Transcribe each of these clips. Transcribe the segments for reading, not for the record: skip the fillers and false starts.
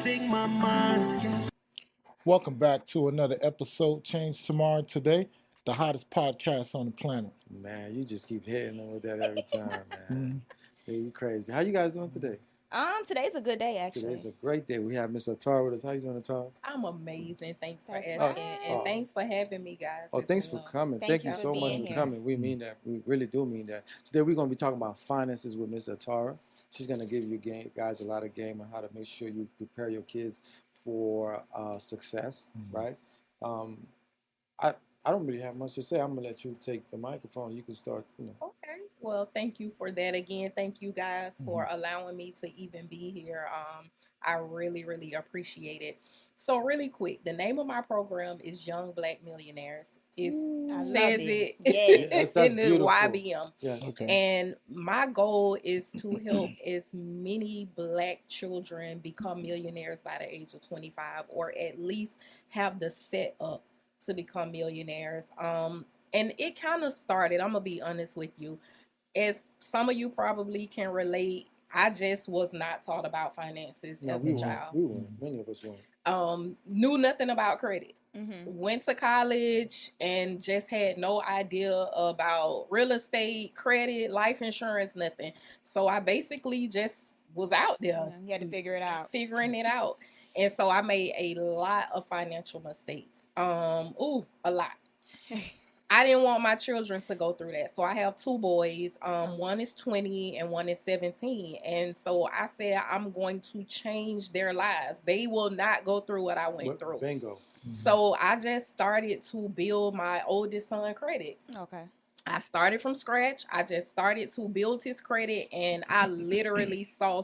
take my mind. Welcome back to another episode, Change Tomorrow Today, the hottest podcast on the planet. Man, you just keep hitting them with that every time, man. Yeah, you crazy. How you guys doing today? Today's a good day, actually. Today's a great day. We have Miss Atara with us. How you doing, Atara? I'm amazing. Thanks for That's asking. right. And thanks for having me, guys. Oh, as thanks for well. coming. Thank Thank you you for so much being for here. coming. We mean that. We really do mean that. Today we're going to be talking about finances with Miss Atara. She's going to give you guys a lot of game on how to make sure you prepare your kids for success, right? I don't really have much to say. I'm going to let you take the microphone. You can start, Okay. Well, thank you for that again. Thank you guys for allowing me to even be here. I really, really appreciate it. So really quick, the name of my program is Young Black Millionaires. It says it Yes. That's in the beautiful. YBM. Yes. Okay. And my goal is to help as many Black children become millionaires by the age of 25, or at least have the setup to become millionaires. And it kind of started, I'm going to be honest with you, as some of you probably can relate, I just was not taught about finances as a child. We weren't. Many of us weren't. Knew nothing about credit. Mm-hmm. Went to college and just had no idea about real estate, credit, life insurance, nothing. So I basically just was out there. You had to figure it out. Figuring it out. And so I made a lot of financial mistakes. A lot. I didn't want my children to go through that. So I have two boys. One is 20 and one is 17. And so I said, I'm going to change their lives. They will not go through what I went through. Bingo. So I just started to build my oldest son credit. Okay. I started from scratch. I just started to build his credit, and I literally saw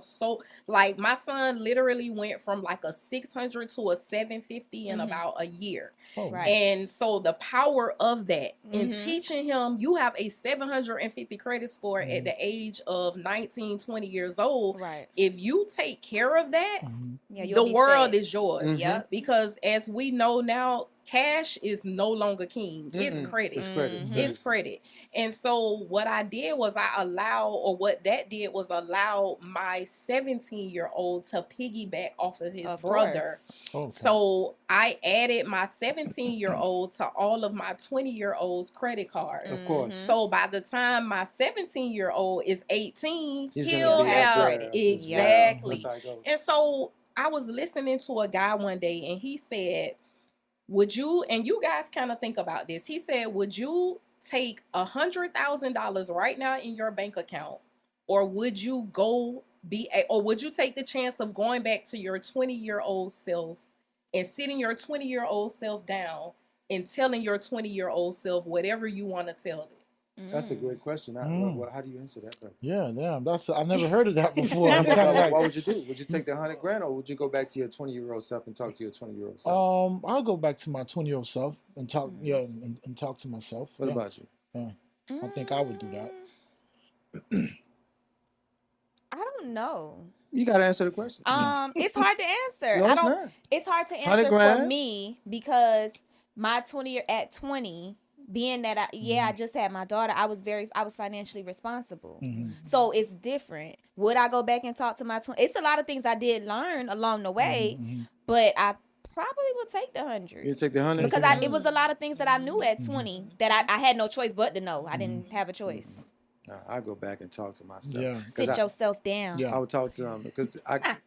like my son literally went from like a 600 to a 750 in about a year. Oh, Right. And so the power of that in teaching him, you have a 750 credit score at the age of 19, 20 years old. Right. If you take care of that, Yeah, the world is yours. Mhm. Yep. Because as we know now, cash is no longer king. It's credit. It's credit. It's credit. And so what I did was what that did was allow my 17-year-old to piggyback off of his brother. Okay. So I added my 17-year-old to all of my 20-year-old's credit cards. Of course. So by the time my 17-year-old is 18, He's he'll gonna be have upgraded. exactly. That's how it goes. And so I was listening to a guy one day, and he said, would you, and you guys kind of think about this, he said, would you take $100,000 right now in your bank account, or would you would you take the chance of going back to your 20-year-old self and sitting your 20-year-old self down and telling your 20-year-old self whatever you want to tell them? That's a great question. How do you answer that question? Yeah, I never heard of that before. I'm kind of What like, would you do? Would you take the $100,000, or would you go back to your 20-year-old self and talk to your 20-year-old self? I'll go back to my 20-year-old self and talk, and talk to myself. What about you? Yeah, I think I would do that. I don't know. You got to answer the question. It's hard to answer. No, it's not. It's hard to 100 answer for grand? me because my 20, being that I just had my daughter, I was financially responsible. So it's different. Would I go back and talk to my 20? It's a lot of things I did learn along the way, but I probably would take the 100. You take the 100 Because it was a lot of things that I knew at 20 that I had no choice but to know. I didn't have a choice. No, I go back and talk to myself. Yeah. Sit yourself down. Yeah. I would talk to them because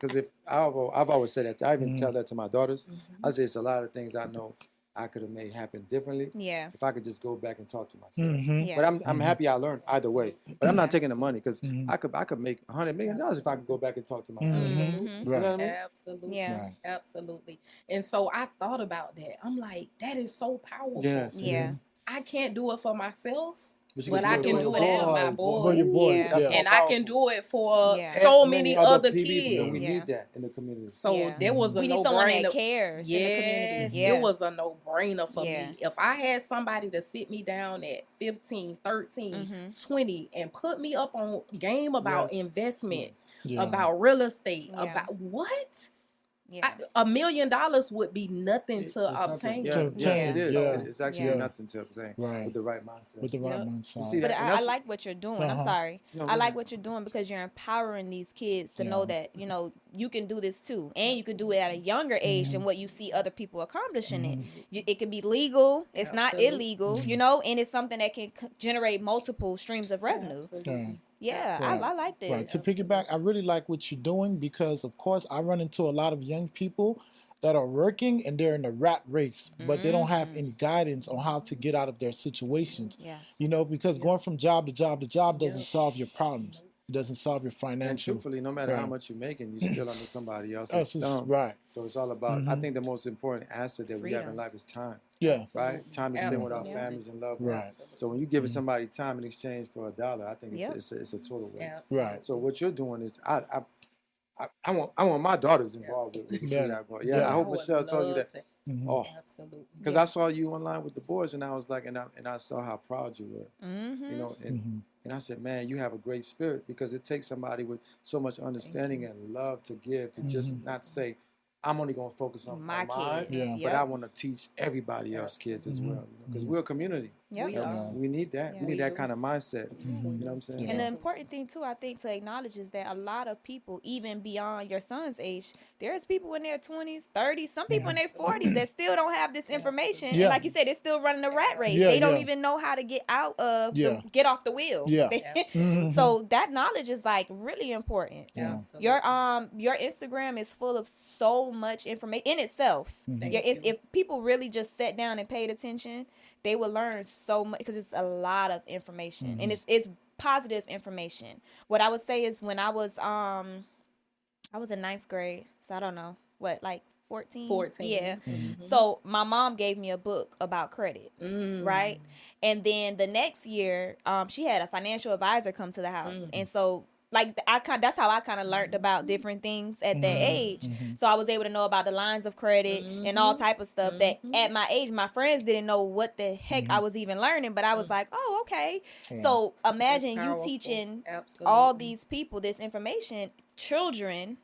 if I've always said that. I even tell that to my daughters. I say it's a lot of things I know I could have made happen differently. Yeah. If I could just go back and talk to myself. Yeah. But I'm happy I learned either way. But I'm not taking the money because I could make $100 million if I could go back and talk to myself. You know what I mean? Absolutely. Yeah. Right. Absolutely. And so I thought about that. I'm like, that is so powerful. Yes. Yeah. I can't do it for myself, you but I can do it for my boys. For your boys, Yeah. yeah. And I can do it for Yeah. so And many other people. kids. We Yeah. need that in the community. So Yeah. there was a We need someone that no-brainer. cares in the Yes, community. Yeah. it was a no-brainer for Yeah. me. If I had somebody to sit me down at 15, 13, 20 and put me up on game about Yes. investments, Yeah. about real estate, Yeah. about what? Yeah. $1 million would be nothing to It's nothing. obtain. Yeah, obtain, it is. yeah. It's actually Yeah. nothing to obtain Right. with the right mindset. With the right Yep. mindset. You see But that? And I that's like what you're doing. I'm Uh-huh. sorry. No, I go like ahead. what you're doing because you're empowering these kids to Yeah. know that, you know, you can do this too. And you can do it at a younger age than what you see other people accomplishing it. It can be legal. It's not Absolutely. illegal, you know, and it's something that can generate multiple streams of revenue. Absolutely. Yeah, Right. I like this. Right. To piggyback, I really like what you're doing because, of course, I run into a lot of young people that are working and they're in a rat race, but they don't have any guidance on how to get out of their situations. Yeah. You know, because going from job to job to job doesn't solve your problems. It doesn't solve your And financial. truthfully, no matter how Right. much you're making, you're still under somebody else's Us is- thumb. right. So it's all about. I think the most important asset that we have in Freedom. life is time. Yeah. Right? Time to spend with our Absolutely. families and loved ones. Right. So when you're giving somebody time in exchange for $1, I think Yep. it's a total waste. Absolutely. Right. So what you're doing is I want my daughters involved with what you Yeah. got going. Yeah. Yeah, I hope would Michelle told you love that. to. Oh, Absolutely. because I saw you online with the boys, and I was like, and I saw how proud you were. You know, and I said, man, you have a great spirit because it takes somebody with so much understanding and love to give to just not say, I'm only going to focus on My mine, kids. Yeah. but Yep. I want to teach everybody else kids as well. Because we're a community. Yep. We You know, are. we need that. Yeah. We We need that do. kind of mindset. You know what I'm saying? And the important thing too, I think, to acknowledge is that a lot of people, even beyond your son's age, there's people in their 20s, 30s, some people in their 40s that still don't have this information. Yeah. And like you said, they're still running the rat race. Yeah, they don't yeah. even know how to get out of, Yeah. get off the wheel. Yeah. So that knowledge is like really important. Yeah. Absolutely. Your Instagram is full of so much information in itself. Thank If you. people really just sat down and paid attention, they would learn so much because it's a lot of information and it's positive information. What I would say is when I was in ninth grade, so I don't know what, like 14. 14. Yeah. Mhm. So my mom gave me a book about credit, Mm. right? And then the next year, she had a financial advisor come to the house, and so like that's how I kind of learned about different things at that age. So I was able to know about the lines of credit and all type of stuff that at my age my friends didn't know what the heck I was even learning, but I was like, oh, okay. So imagine That's you powerful. teaching Absolutely. all these people this information, children,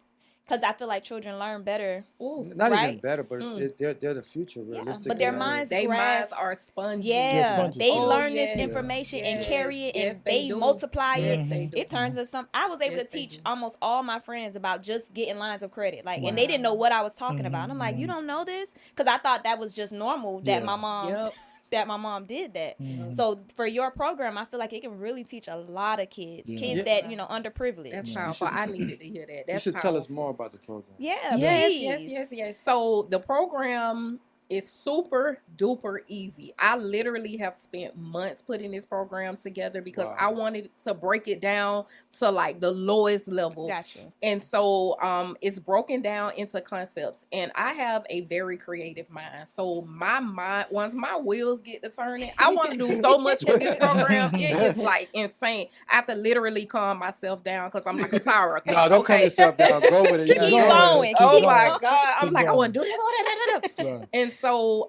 because I feel like children learn better. Ooh. Not even Right? better, but they're the future, Yeah, realistically. but their I mean, minds They minds grasp. are spongy. Yeah, sponges, they yeah. learn yes. this information and Yes. carry it, Yes, and they they do. multiply Yes, it. they do. It turns into something. I was able Yes, to they teach do. almost all my friends about just getting lines of credit, like, and Wow. they didn't know what I was talking about. And I'm like, you don't know this, because I thought that was just normal that Yeah. my mom Yep. that my mom did that. So for your program, I feel like it can really teach a lot of kids, kids that underprivileged. That's powerful. I needed to hear that. you That's should tell us powerful. more about the program. Yeah, Yes, please. yes. So the program is super duper easy. I literally have spent months putting this program together because Wow. I wanted to break it down to like the lowest level. Gotcha. And so it's broken down into concepts. And I have a very creative mind. So my mind, once my wheels get to turning, I want to do so much with this program. It is like insane. I have to literally calm myself down because I'm like, Atara. No, don't calm yourself down. Go with it. Keep Yeah, go going. with it. Oh Keep my going. God. I'm Keep like, I going. want to do this. Right. And so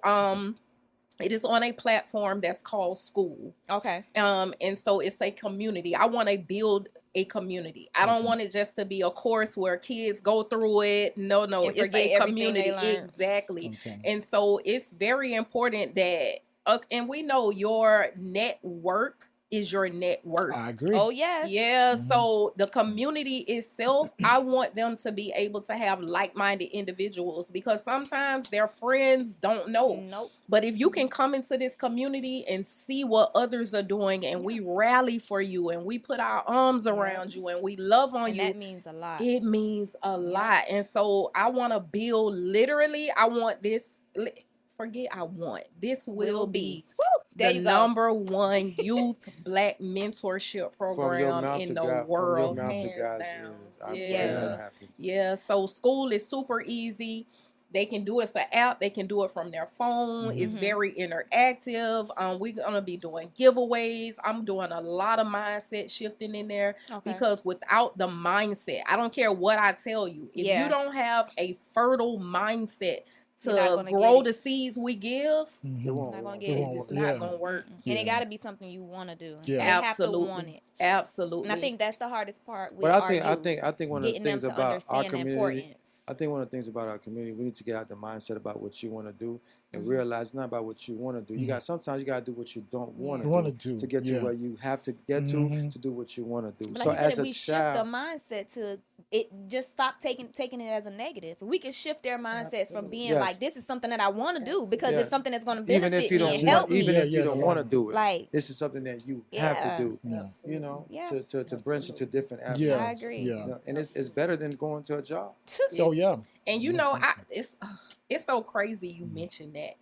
it is on a platform that's called School. Okay. And so it's a community. I want to build a community. I don't want it just to be a course where kids go through it. No, And it's forget a everything they community. learned. Exactly. Okay. And so it's very important that, and we know your network is your net worth. I agree. Oh yes. Yeah, so the community itself, I want them to be able to have like-minded individuals because sometimes their friends don't know. Nope. But if you can come into this community and see what others are doing and we rally for you and we put our arms around you and we love on And you, that means a lot. it means a lot. And so I want to build, literally, I want this, this will be There the you go. number one youth Black mentorship From your program mouth in to the God, world. from your mouth to hands God's down. ears. I'm Yeah. praying that happens. Yeah, so School is super easy. They can do it for app. They can do it from their phone. It's very interactive. We're going to be doing giveaways. I'm doing a lot of mindset shifting in there because without the mindset, I don't care what I tell you. If you don't have a fertile mindset You're not to gonna grow get the seeds we give, It won't Not gonna work. get it it. is not going to work. And it got to be something you want to do. Yeah. They have to Absolutely. want it. Absolutely. And I think that's the hardest part with But our I youth, think one of the getting them things to about our understand the community, importance. I think one of the things about our community, we need to get out the mindset about what you want to do and Mhm. realize it's not about what you want to do. You got sometimes you got to do what you don't want to do to get to yeah. where you have to get to do what you want to do. But So like you said, as if a we shift the child, mindset to it, just stop taking it as a negative. If we can shift their mindsets from Absolutely. being Yes. like, this is something that I want to do because Yeah. it's something that's going to even benefit if you me don't and want, help me. even if you Yeah, don't the want to learning. do it, Like, this is something that you have Yeah. to do. Yeah. You know, Yeah. to branch into different avenues. Yeah. I agree. Yeah. You know, and it's better than going to a job. Oh yeah. And you know, it's so crazy you mentioned that.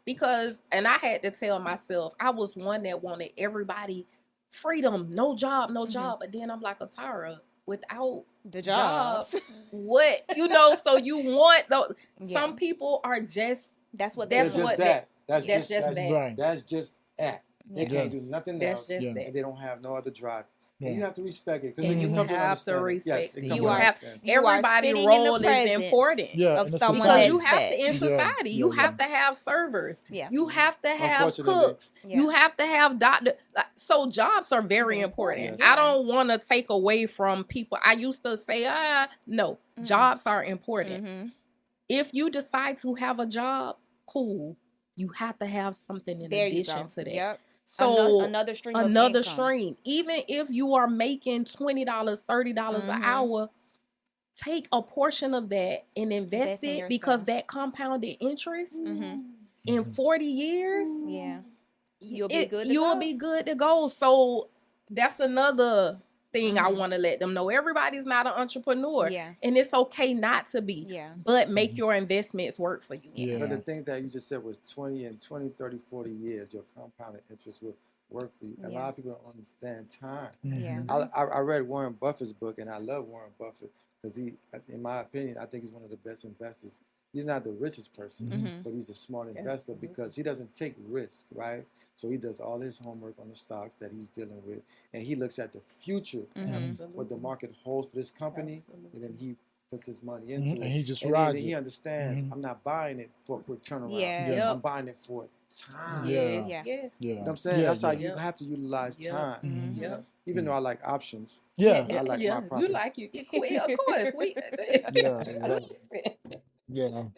Because and I had to tell myself, I was one that wanted everybody freedom, no job, no job. But then I'm like, Atara, without The jobs, jobs. what so you want those Yeah. some people are just That's what That's It's they just what that. that's just that. Right. That's just that. They Yeah. can't do nothing That's else, just Yeah. that. and they don't have no other drive. Yeah. And you have to respect it because And it you comes to have to understanding. respect Yes, it. it comes You to have understanding. You are everybody's sitting in the role is presence important. Yeah. of in a someone Because society. you have to in Yeah. society, you Yeah, have to have servers. Yeah. You have to have Unfortunately. cooks. Yeah. You have to have doctor. So jobs are very Very important. important, I yeah. don't want to take away from people. I used to say, no, jobs are important. Mm-hmm. If you decide to have a job, cool. You have to have something in There you addition go. to that. Yep. So another stream of another income. stream. Even if you are making $20, $30 an hour, take a portion of that and invest Invest in it because yourself. that compounded interest Mm-hmm. in 40 years, Yeah. You'll be good to you'll go. be good to go. So that's another thing I Mhm. want to let them know. Everybody's not an entrepreneur. Yeah. And it's okay not to be. Yeah. But make your investments work for you. Yeah. But the things that you just said was 20, 30, 40 years, your compounded interest will work for you. A Yeah. lot of people don't understand time. Yeah. I read Warren Buffett's book, and I love Warren Buffett because he, in my opinion, I think he's one of the best investors. He's not the richest person, Mhm. but he's a smart investor because he doesn't take risk, right? So he does all his homework on the stocks that he's dealing with, and he looks at the future, what the market holds for this company, and then he puts his money into it. And he just and rides then he it. understands, I'm not buying it for a quick turnaround. Yeah. Yeah. I'm buying it for time. Yeah. Yes. Yeah. Yes. Yeah. You know what I'm saying? Yeah, That's how yeah. you have to utilize Yep. time. Mhm. Yep. Even though I like options, Yeah. I like my You profit. like you get quick. Of course. We Yeah. Yeah.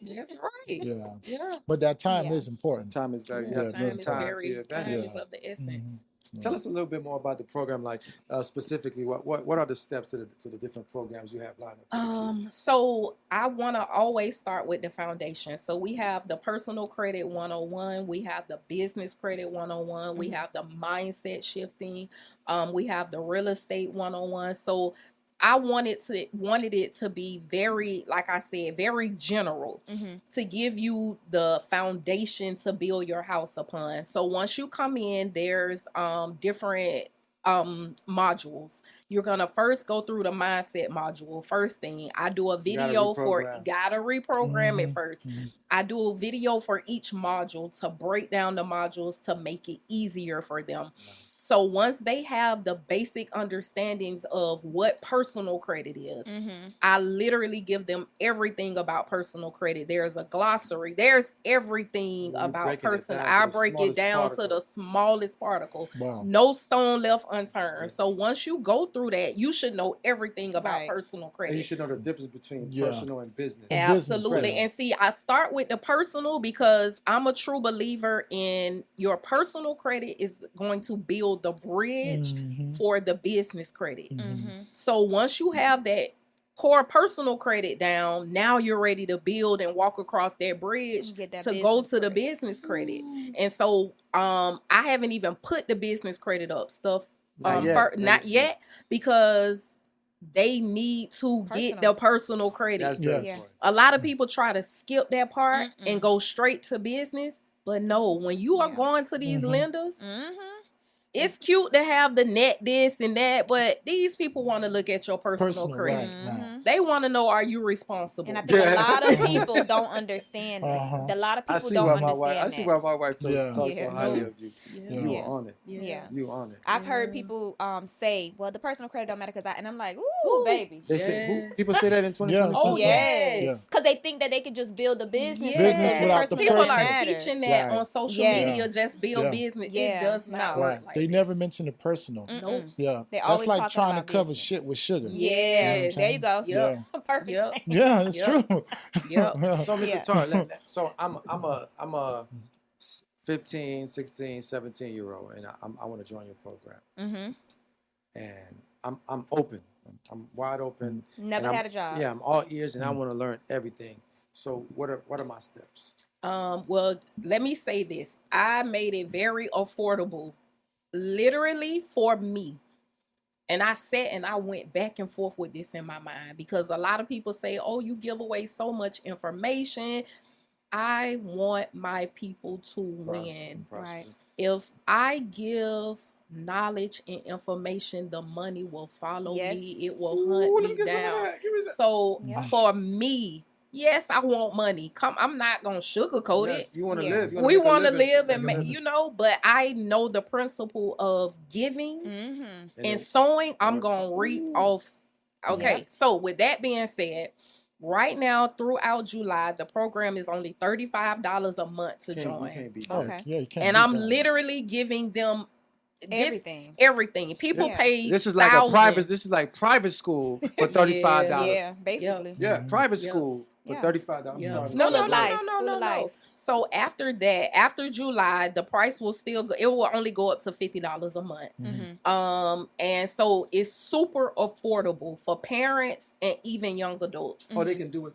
That's right. Yeah. Yeah. But that time Yeah. is important. Time is very, you Yeah, have to Time use is time to very your time advantage. is of the essence. Tell us a little bit more about the program, like specifically, what are the steps to the different programs you have lined up for the kids? So I want to always start with the foundation. So we have the personal credit 101, we have the business credit 101, we have the mindset shifting, we have the real estate 101. So I wanted it to be very, like I said, very general to give you the foundation to build your house upon. So once you come in, there's different modules. You're gonna first go through the mindset module. First thing, I do a video gotta reprogram it first. I do a video for each module to break down the modules to make it easier for them. So once they have the basic understandings of what personal credit is, I literally give them everything about personal credit. There's a glossary. There's everything about personal. I break it down to the smallest particle. Wow. No stone left unturned. So once you go through that, you should know everything about personal credit. And you should know the difference between personal and business. Absolutely. And see, I start with the personal because I'm a true believer in your personal credit is going to build the bridge for the business credit. So once you have that core personal credit down, now you're ready to build and walk across that bridge to go to the business credit. And so I haven't even put the business credit up stuff not yet because they need to get the personal credit. A lot of people try to skip that part and go straight to business, but no, when you are going to these lenders, it's cute to have the net this and that, but these people want to look at your personal credit. Right. They want to know, are you responsible? And I think a lot of people don't understand that. A lot of people don't understand that. I see why my wife talks so highly of you. You are on it. Yeah. You on it. I've heard people say, well, the personal credit don't matter because and I'm like, ooh, baby. They say, people say that in 2020. Oh, yes. Because they think that they can just build a business. Business without the People person. are teaching that on social media, just build business. It does not work like that. They never mention the personal. Nope. Yeah, They that's always like talking trying to about cover business. shit with sugar. Yes. There you go. Yep. Perfect. Yep. Yeah, it's Yep. true. Yep. Yeah. So, Mr. Yeah. Tar, so I'm a 15, 16, 17-year-old, and I want to join your program. Mm-hmm. And I'm open. I'm wide open. Never and had a job. Yeah, I'm all ears, and I want to learn everything. So, what are my steps? Well, let me say this. I made it very affordable, literally for me. And I sat and I went back and forth with this in my mind because a lot of people say, oh, you give away so much information. I want my people to win. Right. If I give knowledge and information, the money will follow me. It will hunt me down. So for me, yes, I want money. I'm not gonna sugarcoat it. You want to Yeah. live. You We want to live make and a living. you know, but I know the principle of giving Mm-hmm. and sowing. I'm would gonna follow. reap off. Okay, Yep. so with that being said, right now throughout July, the program is only $35 a month to You join. can't beat Oh, that. Okay. yeah, you can't. And beat I'm that. literally giving them everything. People Yeah. pay. This is like thousands. a private. This is like private school for $35. Yeah, basically. Yeah, private Yeah. school for Yeah. $35. I'm Yeah. sorry. School of life. No. School of life. So after that, after July, the price will still go, it will only go up to $50 a month. Mm-hmm. And so it's super affordable for parents and even young adults. Oh, they can do it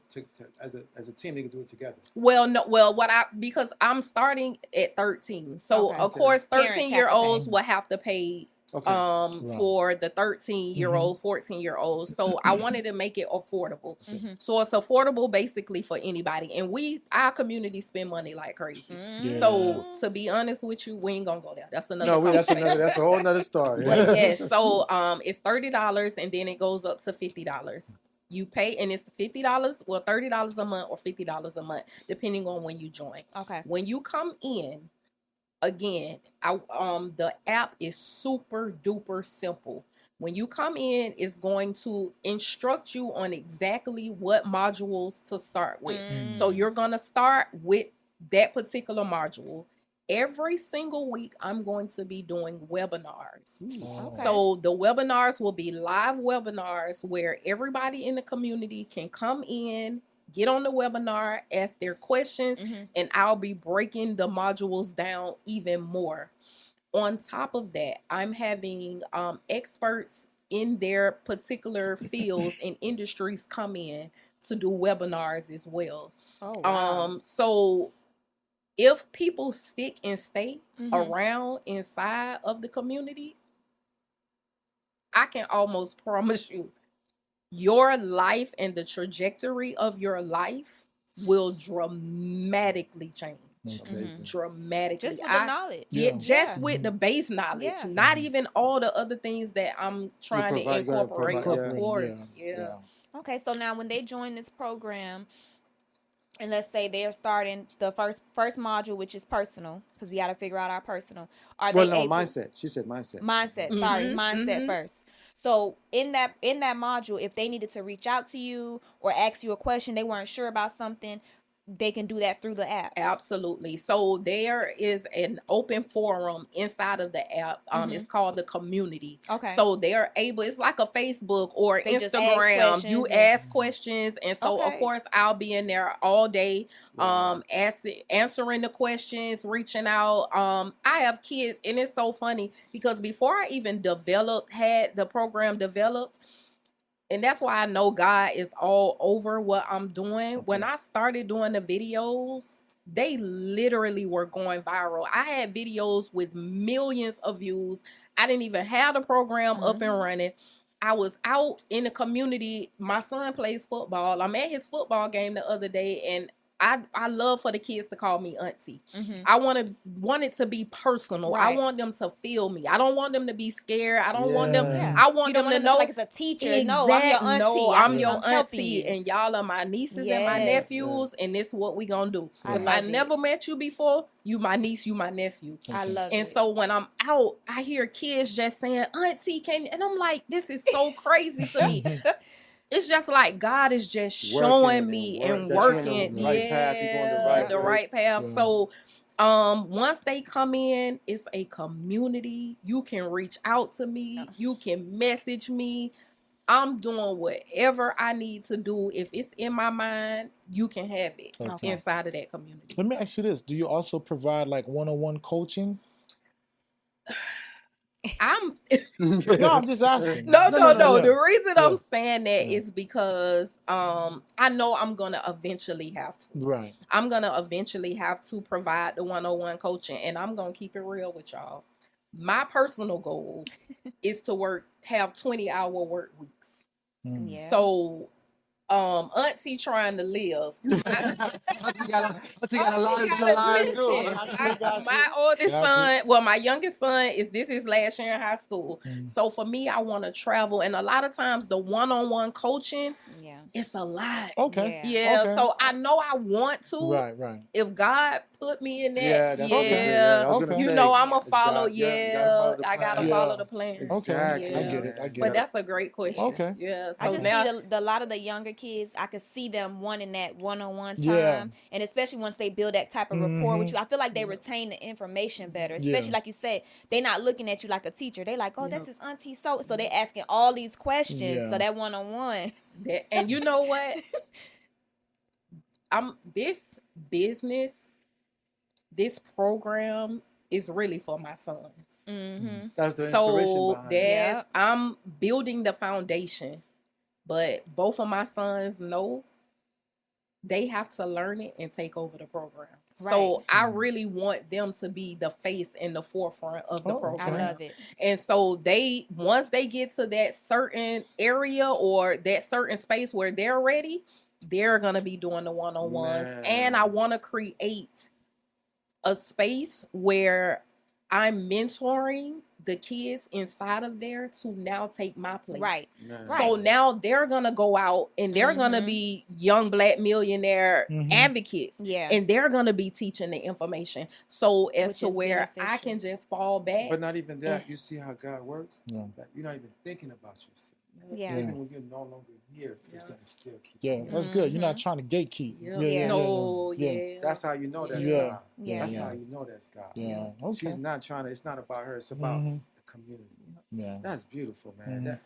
as a team. They can do it together. Well, no, because I'm starting at 13. So Okay. of course Parents have to 13-year-olds pay. will have to pay Okay. Right. for the 13-year-old, 14-year-olds. So I wanted to make it affordable. Mm-hmm. So it's affordable basically for anybody. And our community spend money like crazy. Yeah. So to be honest with you, we ain't gonna go there. That's another No, that's conversation. that's a whole nother story. But yes, so it's $30 and then it goes up to $50. You pay, and it's $50, well, $30 a month or $50 a month, depending on when you join. Okay. When you come in, again, the app is super duper simple. When you come in, it's going to instruct you on exactly what modules to start with. So you're going to start with that particular module. Every single week, I'm going to be doing webinars. Okay. So the webinars will be live webinars where everybody in the community can come in, get on the webinar, ask their questions, and I'll be breaking the modules down even more. On top of that, I'm having experts in their particular fields and industries come in to do webinars as well. Oh, wow. So if people stick and stay around inside of the community, I can almost promise you your life and the trajectory of your life will dramatically change. Amazing. Dramatically. Just with the knowledge. Yeah, just Yeah. with the base knowledge, Yeah. not even all the other things that I'm trying to provide- gotta incorporate. provide, Of yeah. course, yeah. Okay, so now when they join this program, and let's say they're starting the first module, which is personal, because we got to figure out our personal. Are Well, they no, able? mindset. She said mindset. Mindset. Sorry, mindset first. So in that module, if they needed to reach out to you or ask you a question, they weren't sure about something, they can do that through the app. Absolutely. So there is an open forum inside of the app. It's called the community. Okay. So they're able, it's like a Facebook or They just ask Instagram. questions You and- ask questions. And so Okay. of course I'll be in there all day, answering the questions, reaching out. I have kids, and it's so funny because before I even had the program developed, and that's why I know God is all over what I'm doing. Okay. When I started doing the videos, they literally were going viral. I had videos with millions of views. I didn't even have the program up and running. I was out in the community. My son plays football. I'm at his football game the other day, and I love for the kids to call me auntie. I want it to be personal. Right. I want them to feel me. I don't want them to be scared. I don't want them. Yeah. I want You don't them to want know feel like it's a teacher. No, I'm your auntie. No, I'm your helping auntie, you. and y'all are my nieces and my Yes. nephews, and this is what we gonna do. I If love I it. never met you before, you my niece, you my nephew. I love And it. so when I'm out, I hear kids just saying, "Auntie, can," and I'm like, this is so crazy to me. It's just like God is just showing me and that you're on working. the right path, you're going the right the way. right path. Yeah. So Once they come in, it's a community. You can reach out to me. You can message me. I'm doing whatever I need to do. If it's in my mind, you can have it inside of that community. Let me ask you this. Do you also provide like one-on-one coaching? No, I'm just asking. No. Yeah. The reason I'm saying that is because I know I'm gonna eventually have to. Right. I'm gonna eventually have to provide the one-on-one coaching, and I'm gonna keep it real with y'all. My personal goal is to have 20-hour work weeks. Yeah. So auntie trying to live. Auntie got a line too. My oldest son, well, my youngest son is his last year in high school. So for me, I want to travel, and a lot of times the one-on-one coaching, it's a lot. Okay. Yeah. Okay. So I know I want to. Right. If God put me in that, I was gonna you say, know, I'm gonna follow. I gotta follow the plan. Exactly. I get it. But that's a great question. Okay. Yeah. So I just now, see a lot of the younger kids, I could see them wanting that one-on-one time. Yeah. And especially once they build that type of rapport with you, I feel like they retain the information better. Especially like you said, they not looking at you like a teacher. They like, oh, that's his auntie so they asking all these questions. Yeah. So that one-on-one. and you know what? This business, this program is really for my sons. Mm-hmm. That's the inspiration behind it. I'm building the foundation, but both of my sons know they have to learn it and take over the program. Right. So I really want them to be the face in the forefront of the program. I love it. And so once they get to that certain area or that certain space where they're ready, they're going to be doing the one-on-ones. Man. And I want to create a space where I'm mentoring the kids inside of there to now take my place. Right. Man. So now they're going to go out and they're going to be young Black millionaire advocates. Yeah. And they're going to be teaching the information. So as to where I can just fall back. But not even that. You see how God works? Yeah. That you're not even thinking about yourself. Yeah. Even when you're no longer here, it's going to still keep. Yeah, that's good. You're not trying to gatekeep. That's how you know that's Yeah. God. Yeah. That's how you know that's God. Yeah. Okay. She's not trying to. It's not about her. It's about the community. Yeah. That's beautiful, man. That,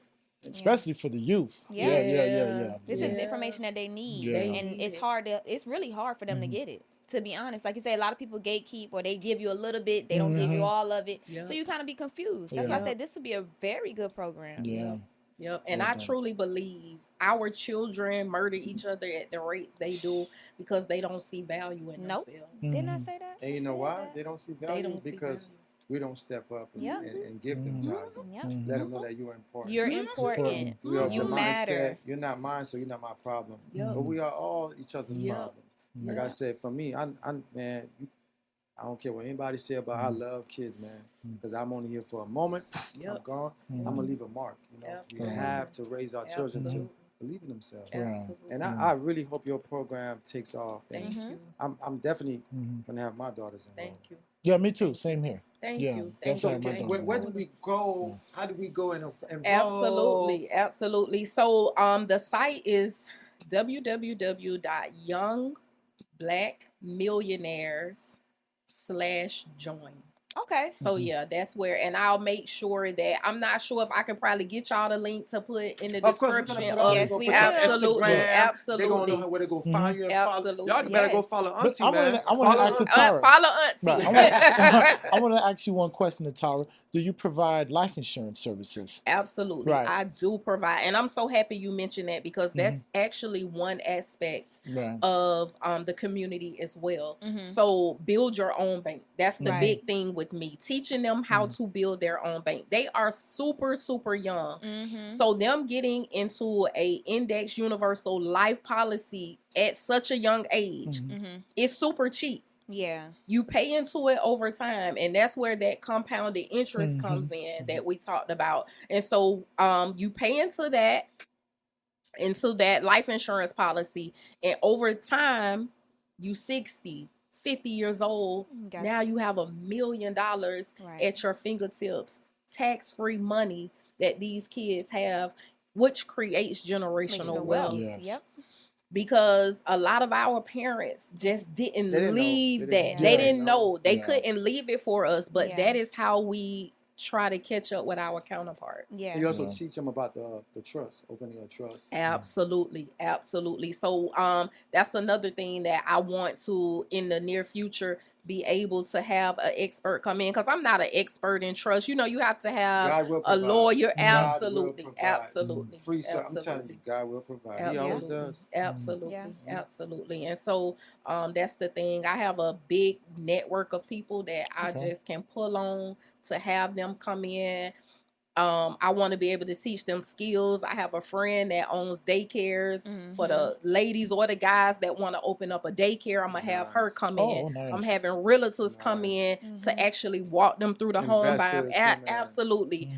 especially for the youth. Yeah. This is the information that they need. Yeah. And it's really hard for them to get it. To be honest, like you say, a lot of people gatekeep or they give you a little bit, they don't give you all of it. So you kind of be confused. That's why I said this would be a very good program. Yeah. Yep. And I truly believe our children murder each other at the rate they do because they don't see value in themselves. Didn't I say that? and you know why they don't see value? They don't see because we don't step up and give them value. Yep. Let them know that you're important. You're important. You matter. You're not mine, so you're not my problem. Yep. But we are all each other's problems. Like I Yep. said, for me, man, I don't care what anybody say about I love kids, man. Because I'm only here for a moment. I'm gone. I'm gonna leave a mark. You know, we have to raise our children to believe in themselves. And I really hope your program takes off. Thank you. I'm definitely gonna have my daughters involved. Thank you. Yeah, me too. Same here. Thank Yeah. you. That's Thank how you. my Where, daughters where involved. do we go? How do we go and involve? Absolutely. So the site is www.youngblackmillionaires.com/join. Okay. So yeah, that's where, and I'll make sure that I'm not sure if I can probably get y'all the link to put in the Of course, we're description. gonna put all Yes, this. we We're gonna put your absolutely, Instagram. absolutely. They're gonna know where to go find you. And Absolutely. Follow. Y'all better go Yes. follow But Auntie, I man. wanna ask Atara. Follow Auntie. Right. I want to ask you one question, Atara. Do you provide life insurance services? Absolutely. Right. I do provide. And I'm so happy you mentioned that because that's actually one aspect Right. of the community as well. So build your own bank. That's the Right. big thing with me. Teaching them how to build their own bank. They are super, super young. So them getting into a index universal life policy at such a young age is super cheap. Yeah. You pay into it over time, and that's where that compounded interest comes in that we talked about. And so you pay into that life insurance policy, and over time you 60, 50 years old. Gotcha. Now you have $1 million at your fingertips, tax-free money that these kids have, which creates generational wealth. Yes. Yep. because a lot of our parents just didn't They didn't know. leave They that. didn't They know. didn't know. They Yeah. couldn't leave it for us, but Yeah. that is how we try to catch up with our counterparts. Yeah. You also Yeah. teach them about the trust, opening a trust. Absolutely, absolutely. So that's another thing that I want to in the near future be able to have an expert come in, because I'm not an expert in trust. You know, you have to have God will a provide. lawyer. God will Absolutely, provide. absolutely. Free service. I'm telling you, Absolutely. God will provide. He always Absolutely. does. Absolutely. Yeah. Absolutely. And so that's the thing. I have a big network of people that I Okay. just can pull on to have them come in. I want to be able to teach them skills. I have a friend that owns daycares for the ladies or the guys that want to open up a daycare. I'm gonna have her Nice. come Oh, in. nice. I'm having realtors come in to actually walk them through the home. Investors come in. Absolutely.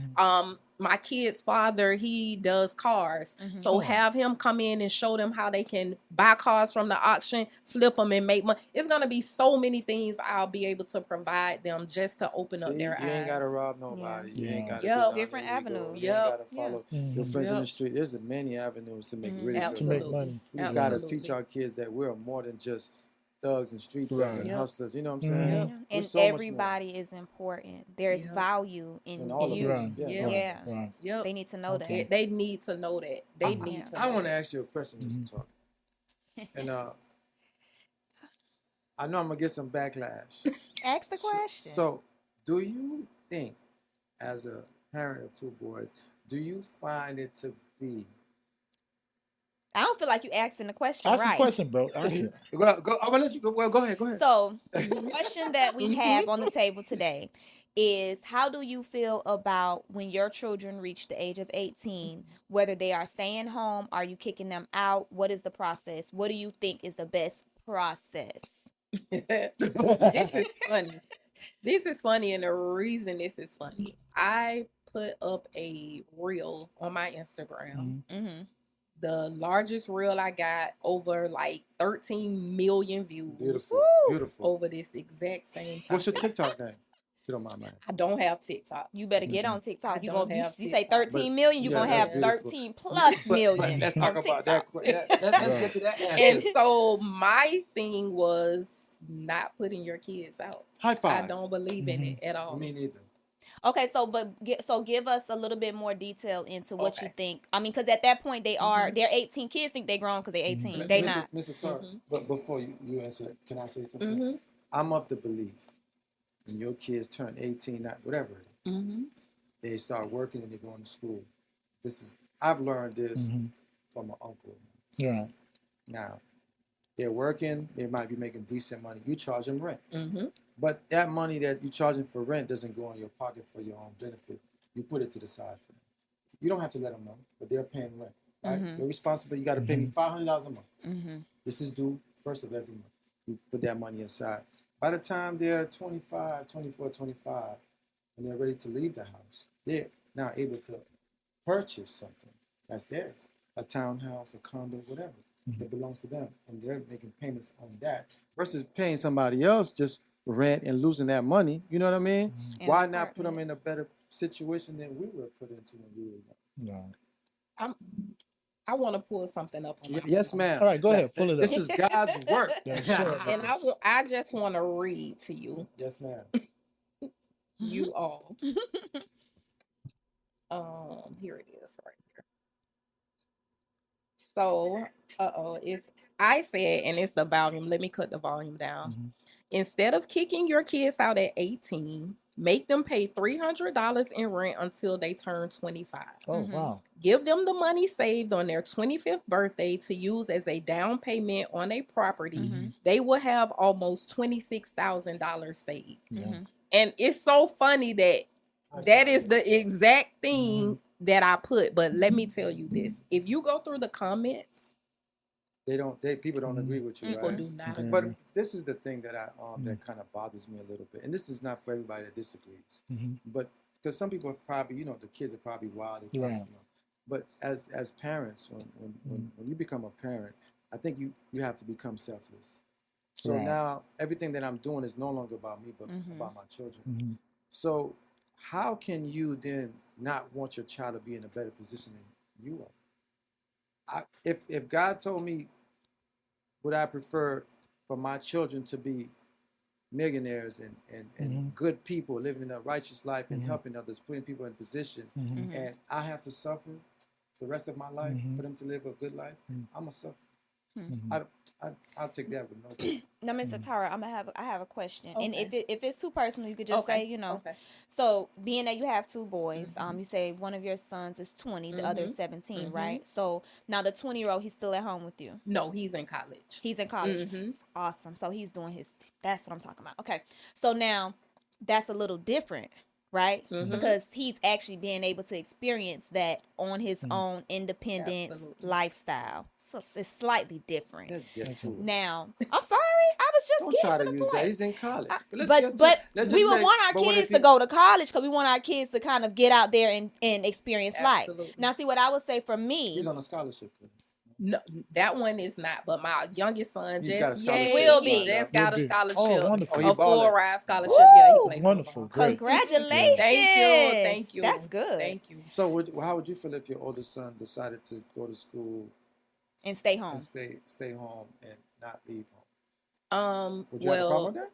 My kid's father, he does cars. So Oh. have him come in and show them how they can buy cars from the auction, flip them, and make money. It's gonna be so many things I'll be able to provide them just to open up See, their you eyes. ain't gotta rob nobody. You ain't Yeah. gotta Yep. do nothing Different illegal. avenues. You ain't Yep. gotta follow Mhm. your friends in Yep. the street. There's many avenues to make really good To make money. money. We just Yeah. gotta teach our kids that we're more than just thugs and street thugs Right. and Yep. hustlers. You know what I'm Mhm. saying? Yep. We're And so much more. everybody is important. There's Yep. value in In all of you. us. Right. Yeah. Yep. no. Yeah. Right. Yep. They need to know Okay. that. They need to know that. They I- need to I know want to that. ask you a question, Mhm. Mr. Talk. And I know I'm gonna get some backlash. Ask the question. So, do you think, as a parent of two boys, do you find it to be? I don't feel like you asking the question Ask right. the question, bro. Ask it. Go. I'm gonna let you go. Well, go ahead. Go ahead. So the question that we have on the table today is, how do you feel about when your children reach the age of 18, whether they are staying home, are you kicking them out? What is the process? What do you think is the best process? This is funny. This is funny, and the reason this is funny, I put up a reel on my Instagram. Mm-hmm. The largest reel I got over like 13 million views. Beautiful. Beautiful. Over this exact same topic. What's your TikTok name? If you don't mind, man. I don't have TikTok. You better get on TikTok. I don't have You say TikTok. 13 million, you're Yeah, gonna that's have beautiful. 13 plus But million. let's on talk about that. TikTok. Let's get to that And answer. so my thing was not putting your kids out. High five. I don't believe in it at all. Me neither. Okay, so give us a little bit more detail into what you Okay. think. I mean, because at that point they're 18. Kids think they're grown because they're 18. They not. Mr. Tar, but before you answer it, can I say something? Mm-hmm. I'm of the belief when your kids turn 18, not whatever it is, Mm-hmm. they start working and they're going to school. I've learned this from my uncle. Right. Now, they're working, they might be making decent money. You charge them rent. Mm-hmm. But that money that you're charging for rent doesn't go in your pocket for your own benefit. You put it to the side for them. You don't have to let them know, but they're paying rent. Right? They're responsible. You got to pay me $500 a month. Mm-hmm. This is due first of every month. You put that money aside. By the time they're 25, 24, 25, and they're ready to leave the house, they're now able to purchase something that's theirs. A townhouse, a condo, whatever. That belongs to them. And they're making payments on that versus paying somebody else just rent and losing that money. You know what I mean? And Why the not put them apartment. in a better situation than we were put into when we were young? Yeah. I want to pull something up on my Yes, phone. ma'am. All right, go ahead. Pull it up. This is God's work. Yeah, sure. And I just want to read to you. Yes, ma'am. You all. Here it is right here. So, I said, and it's the volume. Let me cut the volume down. Instead of kicking your kids out at 18, make them pay $300 in rent until they turn 25. Oh, wow. Give them the money saved on their 25th birthday to use as a down payment on a property. They will have almost $26,000 saved. Yeah. And it's so funny that is the exact thing that I put. But let me tell you this. If you go through the comments, people don't agree with you, people right? do not agree. But this is the thing that that kind of bothers me a little bit, and this is not for everybody that disagrees, but because some people are probably, the kids are probably wild, they probably, Right. But as parents, when you become a parent, I think you have to become selfless. So Right. now everything that I'm doing is no longer about me, but about my children. So how can you then not want your child to be in a better position than you are? If God told me would I prefer for my children to be millionaires and good people living a righteous life and helping others, putting people in position, and I have to suffer the rest of my life for them to live a good life? I'm gonna suffer. I'll take that with no problem. Now, Mr. Tara, I have a question, and Okay. if it's too personal, you could just say, Okay. So, being that you have two boys, you say one of your sons is 20, the other is 17, right? So now the 20-year-old, he's still at home with you. No, he's in college. He's in college. Awesome. So he's doing his. That's what I'm talking about. Okay. So now that's a little different, right? Because he's actually being able to experience that on his own independent lifestyle. So it's slightly different. Let's get to it. Now, I'm sorry, I was just Don't getting try to to the use point. that. He's in college. But we would want our kids to go to college because we want our kids to kind of get out there and experience life. Now, see what I would say for me. He's on a scholarship. No, that one is not. But my youngest son He's got a just scholarship. Will be. just got a scholarship, Oh, wonderful. Oh, a he balling. full ride scholarship. Woo! Yeah, he plays Wonderful. football. Great. Congratulations. Thank you. That's good. Thank you. So how would you feel if your oldest son decided to go to school And stay home. and stay home and not leave home? Would you have a Well, problem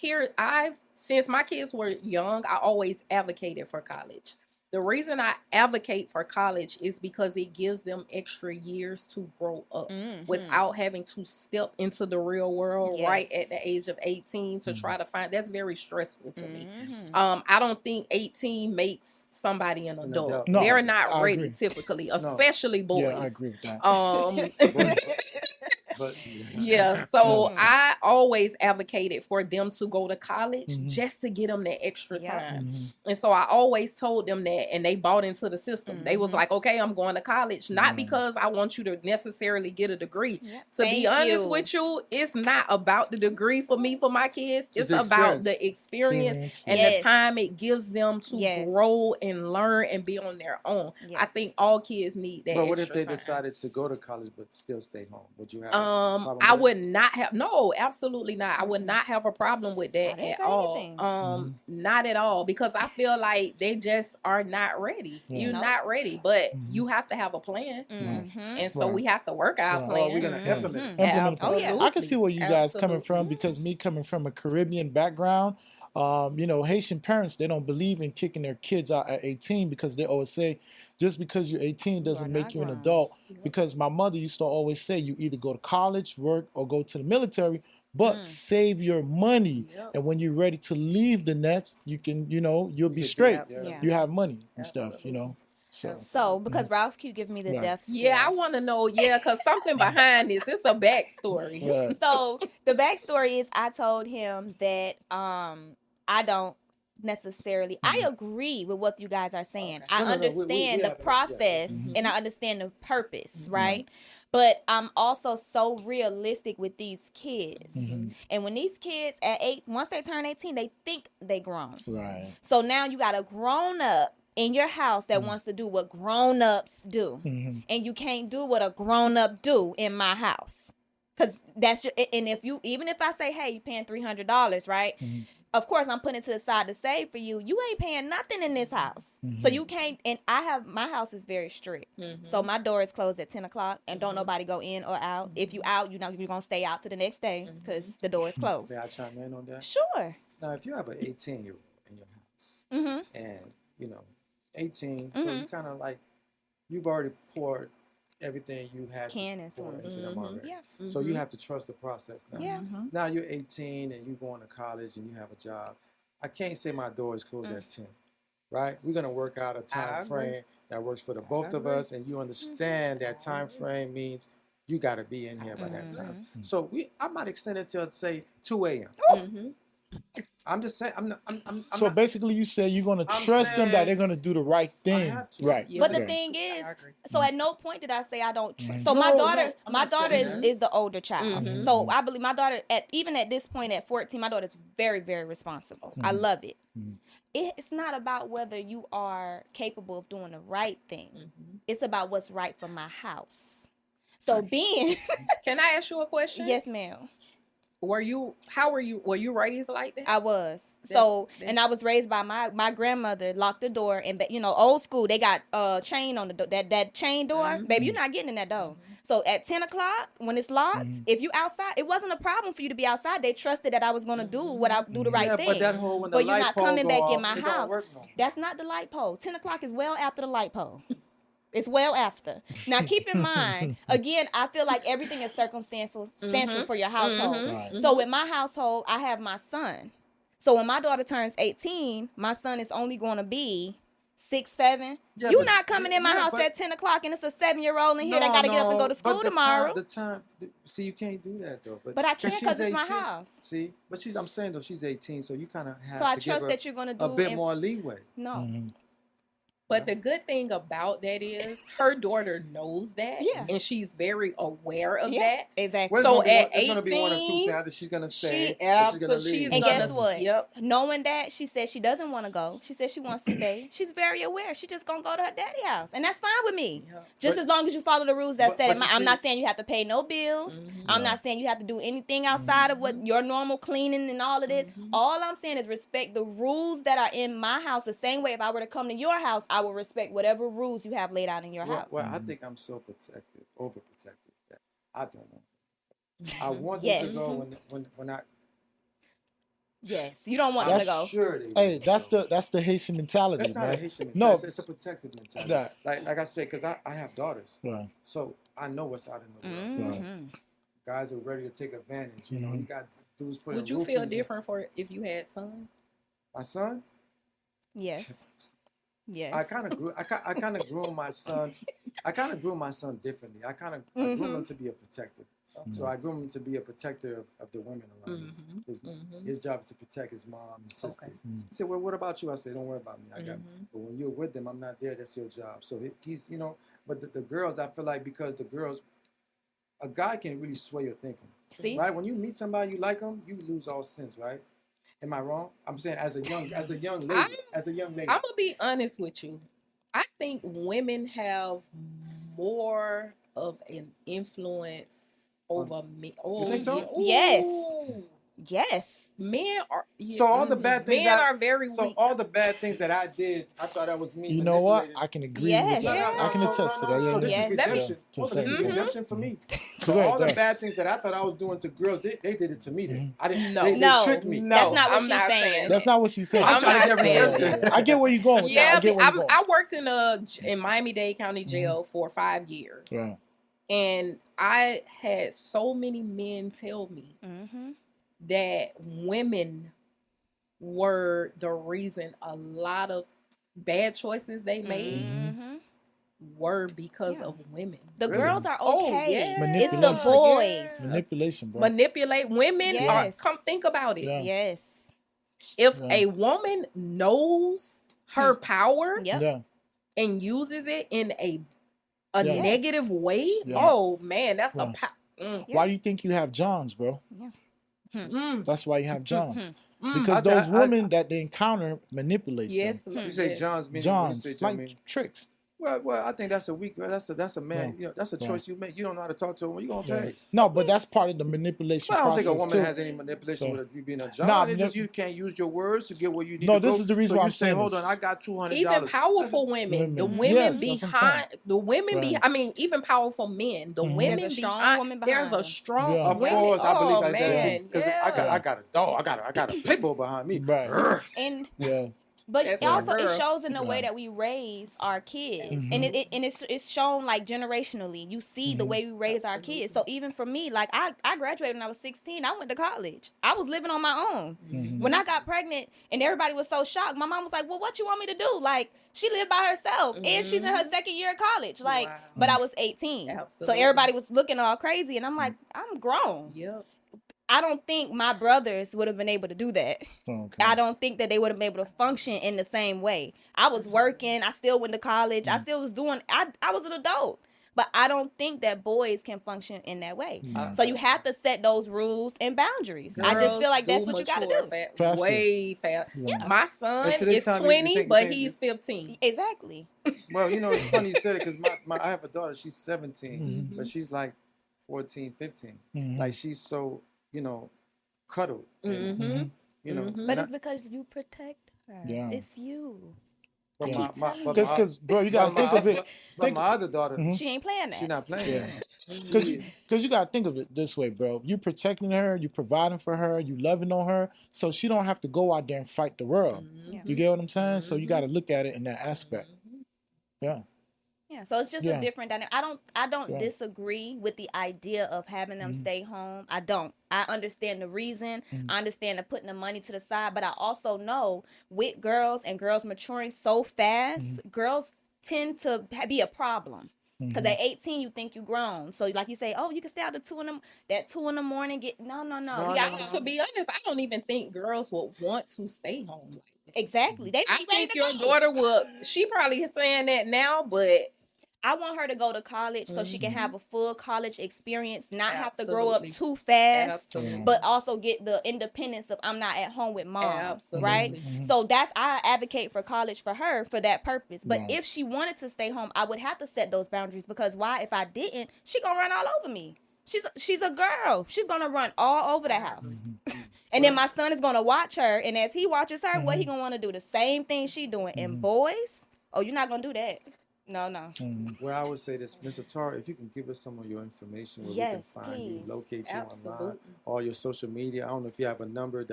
with since my kids were young, I always advocated for college. The reason I advocate for college is because it gives them extra years to grow up without having to step into the real world right at the age of 18 to try to find. That's very stressful to me. I don't think 18 makes somebody an adult. No, They're not I ready agree. typically, especially boys. Yeah, I agree with that. But Yeah, so I always advocated for them to go to college just to get them that extra time. And so I always told them that, and they bought into the system. They was like, okay, I'm going to college, not because I want you to necessarily get a degree. To be honest with you, it's not about the degree for me, for my kids. It's about the experience and the time it gives them to grow and learn and be on their own. I think all kids need that. But what if extra they time. decided to go to college but still stay home? Would you have? I would not have. No, absolutely not. I would not have a problem with that at all. Not at all, because I feel like they just are not ready. You're not ready, but you have to have a plan, and so we have to work our plan. We're gonna implement. Absolutely. I can see where you guys coming from, because me coming from a Caribbean background, Haitian parents, they don't believe in kicking their kids out at 18, because they always say, just because you're 18 doesn't make you an adult. Because my mother used to always say, you either go to college, work, or go to the military, but save your money. And when you're ready to leave the nets, you can, you'll be straight. You have money and stuff, So, because Ralph Q give me the death scare. Yeah, I want to know, because something behind this. It's a backstory. Right. So, the backstory is I told him that I don't necessarily, I agree with what you guys are saying. I understand the process and I understand the purpose, right? But I'm also so realistic with these kids. And when these kids once they turn 18, they think they grown. Right. So now you got a grown up in your house that wants to do what grown-ups do. And you can't do what a grown-up do in my house. Because that's just, and even if I say, hey, you're paying $300, right? Of course, I'm putting it to the side to save for you. You ain't paying nothing in this house. So you can't, and my house is very strict. So my door is closed at 10 o'clock and don't nobody go in or out. If you out, you're going to stay out to the next day because the door is closed. May I chime in on that? Sure. Now, if you have an 18-year-old in your house and, 18, so you kind of like, you've already poured everything you had to pour into them already. So you have to trust the process now. Now you're 18 and you're going to college and you have a job. I can't say my door is closed at 10, right? We're going to work out a time frame that works for the both of us, and you understand that time frame means you got to be in here by that time. So I might extend it till, say, 2 a.m. I'm just saying. So basically, you say you're going to trust them that they're going to do the right thing, right? But the thing is, so at no point did I say I don't trust. So my daughter is the older child. So I believe my daughter, even at this point at 14, my daughter is very, very responsible. I love it. It's not about whether you are capable of doing the right thing. It's about what's right for my house. So being, Can I ask you a question? yes, ma'am. Were you raised like that? I was. So, and I was raised by my grandmother, locked the door, and old school, they got chain on the door, that chain door, baby, you're not getting in that door. So at 10 o'clock, when it's locked, if you outside, it wasn't a problem for you to be outside. They trusted that I was gonna do the right thing. But that whole when the but you're light not pole coming go back off, in my it house. don't work no more. That's not the light pole. 10 o'clock is well after the light pole. It's well after. Now, keep in mind, again, I feel like everything is circumstantial for your household. Right. So with my household, I have my son. So when my daughter turns 18, my son is only going to be 6, 7. Yeah, You're but- not coming in my house at 10 o'clock and it's a 7-year-old in here that got to get up and go to school but tomorrow. See, you can't do that though. But I can't because she's it's my 18. house. See, but I'm saying though, she's 18, so you kind of have So I to give trust her that you're going to do a bit more leeway. No. But the good thing about that is her daughter knows that, and she's very aware of that. Exactly. So at there's gonna be one or two 18, things that she's gonna say. she or she's gonna absolutely. leave. And guess what? Yep. Knowing that, she said she doesn't want to go. She said she wants to stay. She's very aware. She just gonna go to her daddy's house, and that's fine with me. Yep. Just as long as you follow the rules that but- said. but you I'm see- not saying you have to pay no bills. I'm not saying you have to do anything outside of what your normal cleaning and all of this. All I'm saying is respect the rules that are in my house. The same way if I were to come to your house, I would respect whatever rules you have laid out in your house. Well, I think I'm so protective, overprotective that I don't want. I want them to go when I. Yes, you don't want them to go. Sure they Hey, will. that's the Haitian mentality, That's not man. a Haitian No. mentality. It's a protective mentality. That- Like I said, because I have daughters, Right. so I know what's out in the world. Mhm. Guys are ready to take advantage. You know, you got dudes putting. Would you feel different for if you had sons? My son, Yes. Yes. I kind of grew my son. I kind of grew my son differently. I grew him to be a protector. So I grew him to be a protector of the women around us. His job is to protect his mom, his sisters. He said, "Well, what about you?" I said, "Don't worry about me. I got." But when you're with them, I'm not there. That's your job. So he's, But the girls, I feel like because the girls, a guy can really sway your thinking. See? Right? When you meet somebody you like them, you lose all sense. Right? Am I wrong? I'm saying as a young lady, I'm gonna be honest with you. I think women have more of an influence over me. Oh, You think so? yeah. Yes. Ooh. Yes. Men are. So all the bad things Men are very So weak. all the bad things that I did, I thought that was me. You know what? manipulating. I can agree Yes. with that. I can attest to that. So Yeah, this Yes. is redemption. To Well, this is second. redemption for me. Go So ahead, all go the ahead. bad things that I thought I was doing to girls, they did it to me. Then I didn't. No. They No. tricked me. No, That's not what I'm she's not saying. That's not what she said. I'm I'm trying to not get saying redemption. I get where you're going with that. Yeah, I get where you're going. I worked in Miami-Dade County Jail for 5 years, Right. and I had so many men tell me that women were the reason a lot of bad choices they made were because of women. The Really? girls are Oh, okay. yeah. It's the Manipulation. boys. Manipulation, bro. Manipulate women. Yes. Come think about it. Yeah. Yes. If Yeah. a woman knows her power Yep. Yeah. and uses it in a Yeah. negative way, Yeah. oh man, that's Yeah. a Yeah. Why do you think you have Johns, bro? mm, That's why you have Johns. mm. Because I- those I- women that they encounter manipulate Yes, them. You say yes. John's meaning. Johns, When you say like John mean, tricks. well, I think that's a weak. That's a man. Yeah. That's a Yeah. choice you make. You don't know how to talk to a woman. You gonna Yeah. pay. No, but that's part of the manipulation But I don't think a process, woman too. has any manipulation So- with you being a John. Nah, It's just no- you can't use your words to get where you need No, to go. this is the reason so why you I'm say, saying hold this. on, I got $200. Even powerful women, the Women. women Yes, that's what I'm behind, the women Right. I mean, even powerful men, the Mhm. women There's a strong behind, woman there's behind a them. strong Yeah. Of women. course, I believe oh like man, that because yeah. I got a dog. I got a pit bull behind me. Right. And Yeah. but That's also my it girl. shows in the way Right. that we raise our kids, Mhm. and it's shown like generationally. You see the Mhm. way we raise our kids. So even for me, like I graduated when I was 16. I went to college. I was living on my own. Mhm. When I got pregnant, and everybody was so shocked. My mom was like, "Well, what you want me to do?" Like she lived by herself, and she's in her second year of college. Like, Wow. but I was 18, Absolutely. so everybody was looking all crazy, and I'm like, I'm grown. Yep. I don't think my brothers would have been able to do that. Okay. I don't think that they would have been able to function in the same way. I was working. I still went to college. I still was doing. I was an adult, but I don't think that boys can function in that way. So you have to set those rules and boundaries. I just feel like that's what you got to do. Faster. Way fast. Yeah. My son And to this is time, you 20, think- but you think- he's 15. Exactly. Well, it's funny you said it because I have a daughter. She's 17, Mhm. but she's like 14, 15. Mhm. Like she's so cuddled. Mm-hmm. Mhm. You know, Mhm. But and it's because you protect her. Yeah. It's you. but I my, keep my, telling but you. my, Because bro, you but gotta my, think of it. but Think, my other daughter, Mhm. She ain't playing that. she not playing Yeah. that. Because She- you got to think of it this way, bro. You protecting her, you providing for her, you loving on her, so she don't have to go out there and fight the world. Yeah. You get what I'm saying? So you Mhm. got to look at it in that aspect. Mhm. Yeah. Yeah, so it's just a Yeah. different dynamic. I don't Yeah. disagree with the idea of having them stay home. I don't. I understand the reason. I understand the putting the money to the side, but I also know with girls and girls maturing so fast, girls tend to be a problem. Because at 18, you think you grown. So like you say, oh, you can stay out to 2 in the morning. No. No, We no, got To be honest, I don't even think girls would want to stay home like that. exactly. They I be ready think to your go. daughter would. She probably is saying that now, but I want her to go to college so she can have a full college experience, not have to grow up Absolutely. too fast, absolutely, but also get the independence of I'm not at home with mom, absolutely. right? So I advocate for college for her for that purpose. But Right. if she wanted to stay home, I would have to set those boundaries because why? If I didn't, she gonna run all over me. She's a girl. She's gonna run all over the house. And then my son is gonna watch her, and as he watches her, what he gonna want to do? The same thing she doing. And boys, oh, you're not gonna do that. No. Well, I would say this, Mr. Tar, if you can give us some of your information where we Yes, can find you, please. locate you online, Absolutely. all your social media. I don't know if you have a number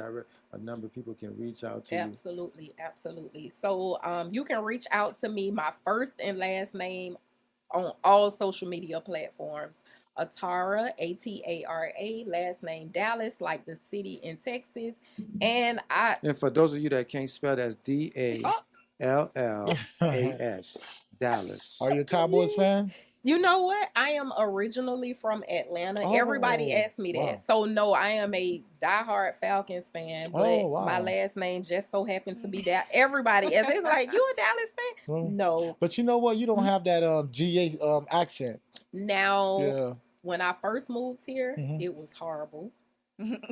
people can reach out to you. Absolutely. So you can reach out to me, my first and last name on all social media platforms. Atara, Atara, last name Dallas, like the city in Texas. And And for those of you that can't spell, that's DALLAS, Dallas. Are you a Cowboys fan? you know what? I am originally from Atlanta. Oh, Everybody asks me that. wow. So no, I am a diehard Falcons fan, but Oh, wow. my last name just so happened to be that. Everybody asks. It's like, you a Dallas fan? Well, No. But you know what? You don't have that GA accent. Now, Yeah. when I first moved here, Mhm. it was horrible.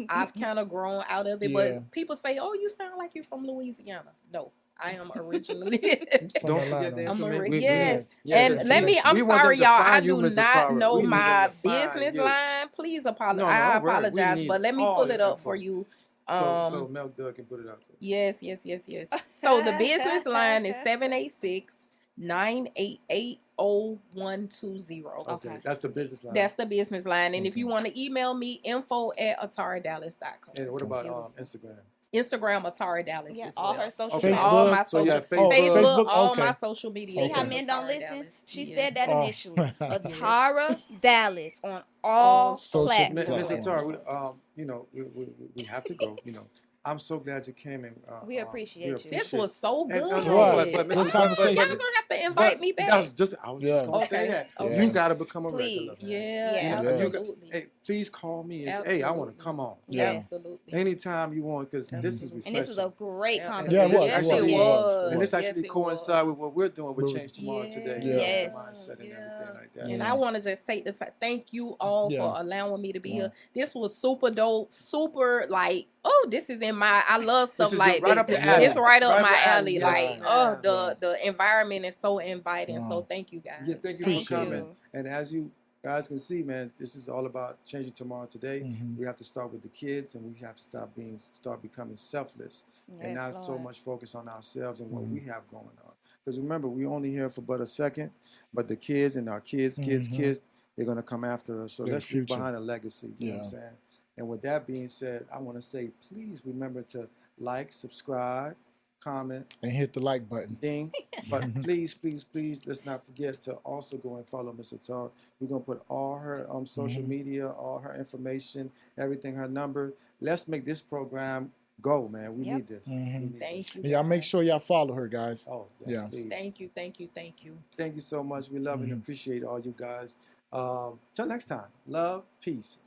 I've kind of grown out of it, Yeah. but people say, "Oh, you sound like you're from Louisiana." No, I am originally. From Don't Atlanta. forget the I'm information. yes, Yeah, and just let me. finish. I'm We want them sorry, to y'all. I find you, do Mr. not Tara. know We need them my to find business you. line. Please apologize. No, I don't worry. We apologize, need but let me all pull the it up info. for you. So Milk Dud can put it out there. Yes. So the business line is 786-988-0120. Okay, that's the business line. That's the business line. And if Okay. you want to email me, info@ataradallas.com. And what about Instagram? Instagram, Atara Dallas. Yeah, as all well. her social Facebook. All my So you social, have Facebook. Facebook, all okay. my social media. See how Okay. men is don't Atara listen? Dallas. She Yes. said that Oh. initially. Atara Dallas on all social platforms. media Mr. Tar, platforms. we have to go. I'm so glad you came and We appreciate you. This was so good. And, It was. but Good Mr. conversation. Y'all gonna have to invite me back. I was just Yeah. gonna say Okay. that. Okay. You got to become a Please. regular. Man. Yeah, Yeah. You know, absolutely. hey, please call me and say, hey, I want to Absolutely. come on. Yeah. Absolutely. Anytime you want, because this is Absolutely. refreshing. And this was a great Yeah, conversation. Yeah, it was. Yes, It it was. was. And this Yes, actually it coincide with was. what we're doing with Really. Change Tomorrow today. Yeah. Yes. Mindset and everything like that. And I want to just take this. Thank you all Yeah. for allowing me to be Yeah. here. This was super dope. Super like, oh, this is in my. I love stuff This is like right this. up your alley. It's right up Right my up your alley. alley. Like, Yes, the environment is so inviting. Yeah. So thank you guys. Yeah, thank you Thank for coming. you. And as you guys can see, man, this is all about changing tomorrow today. Mhm. We have to start with the kids, and we have to start becoming selfless, and Yes, not so Lord. much focus on ourselves and what Mhm. we have going on. Because remember, we only here for but a second, but the kids and our kids, Mhm. they're gonna come after us. So Their let's leave future. behind a legacy. You know what I'm saying? And with that being said, I want to say, please remember to like, subscribe, comment, And hit the like button. ding. But please, let's not forget to also go and follow Miss Atara. We're gonna put all her social media, all her information, everything, her number. Let's make this program go, man. We Yep. need this. Mhm. We need Thank you. And y'all make guys. sure y'all follow her, guys. this. Oh, yes, Yeah. please. Thank you. Thank you so much. We love and appreciate all you guys. Till next time. Love, peace.